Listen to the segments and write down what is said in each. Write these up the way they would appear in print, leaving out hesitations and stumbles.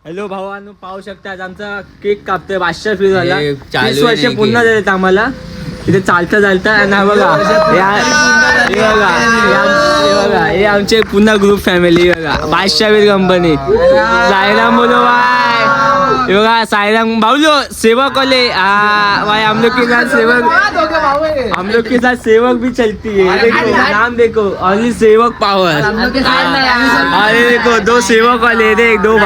Hello भावांनो, पाहू शकता आमचा केक कापतोय 500 झाला. 30 वर्ष नाही पुन्हा केक. देत आम्हाला इथे चालता आणि हा बघा हे आमचे पुन्हा ग्रुप फॅमिली बघा. 500 कंपनी साईराम बोलो भाई. ये बघा साईराम भाऊलो सेवक वाले. भाई हम लोग के साथ सेवक भी चलती है. देखो नाम देखो, ओनली सेवक पावर. अरे देखो 2 सेवक वाले, देख 2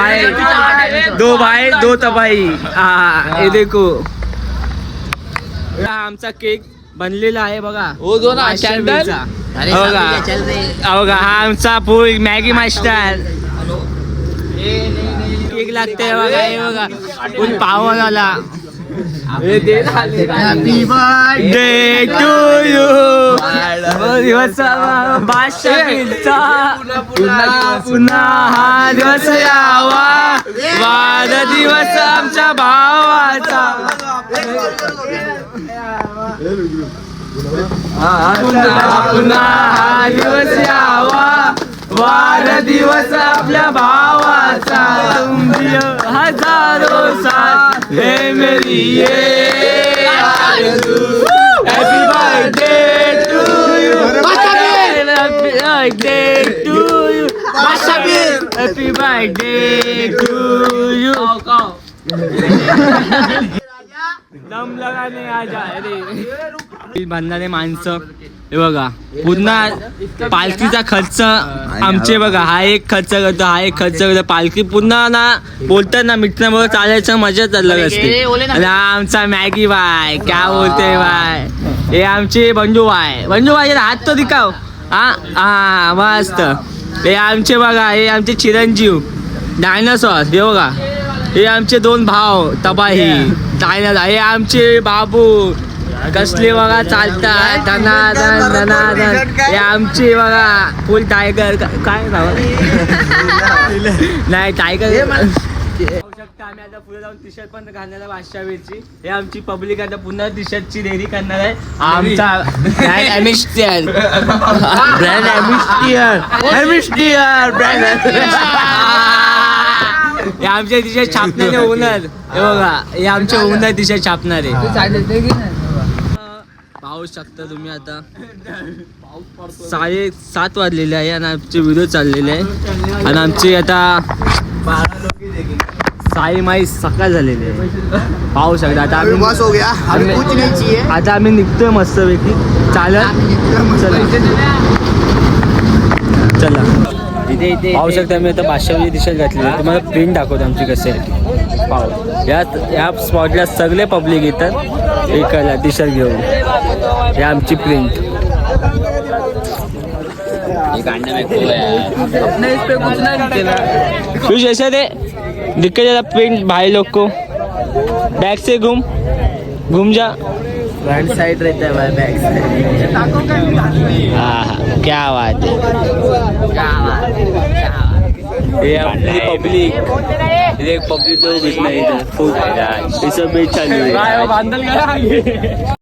भाई 2 तबाई. ये देखो आमचा केक बनलेला आहे बघा. हो दो ना कॅन्डल. बघा हा आमचा फुल मॅगी मास्टर केक लागते बघा. हे बघा फुल पावर आला. Happy birthday to you. दिवस बादशाहीचा पुन्हा हा दिवस यावा. वाढदिवस आमच्या भावाचा. पुन्हा हा दिवस यावा. वाढदिवस आपल्या भावाचा. हजारो साल हे मेरी ये happy birthday to you. Happy birthday to you. Happy birthday to you. दम लगाने आजा. अरे बांधणारे माणसं हे बघा. पुन्हा पालखीचा खर्च आमचे बघा. हा एक खर्च करतो, हा एक खर्च करतो. पालखी पुन्हा ना बोलतात ना मित्रांबरोबर चालायचं मजाच अलग असते. आणि हा आमचा मॅगी बाय. क्या बोलते बाय. हे आमचे बंजू बाय. बंजू बाय हात तो दिखाव. हा मस्त. हे आमचे बघा, हे आमचे चिरंजीव डायनासॉर. हे बघा हे आमचे 2 भाव तबाही डायनासॉर. हे आमचे बाबू कसले बघा चालतात धनाधन धनाधन. हे आमचे बघा फुल टायगर. काय नाव नाही टायगर. शकता आम्ही आता पुढे जाऊन टी शर्ट पण घालणार 500ची. हे आमची पब्लिक आता पुन्हा टी शर्टची रेडी करणार आहे. आमचा ब्रँड एमिस्टियर ब्रँड. हे आमच्या टी शर्ट छापणारे ओनर. हे बघा हे आमचे ओनर टी शर्ट छापणारे. पाहू शकता तुम्ही आता 7:30 वाजलेले आहे आणि आमचे व्हिडिओ चाललेले आहे. आणि आमची आता साई सकाळ झालेली आहे. पाहू शकता आता आम्ही निघतोय मस्तपैकी चालत. चला पाहू शकता आम्ही आता 500 टी शर्ट घातलेली आहे. तुम्हाला प्रिंट दाखवतो आमची कशी आहे. पाहू या स्पॉटला सगळे पब्लिक येतात एकाला टी शर्ट घेऊन. हे आमची प्रिंट. कुछ ऐसा दे दिक्कत ज़्यादा प्रिंट भाई लोग को. बैक से घूम जा. फ्रंट साइड रहता है भाई, बैक साइड. हाँ क्या बात है. ये अपनी पब्लिक पब्लिक तो बीच में इधर फुल सब बीच चालू है.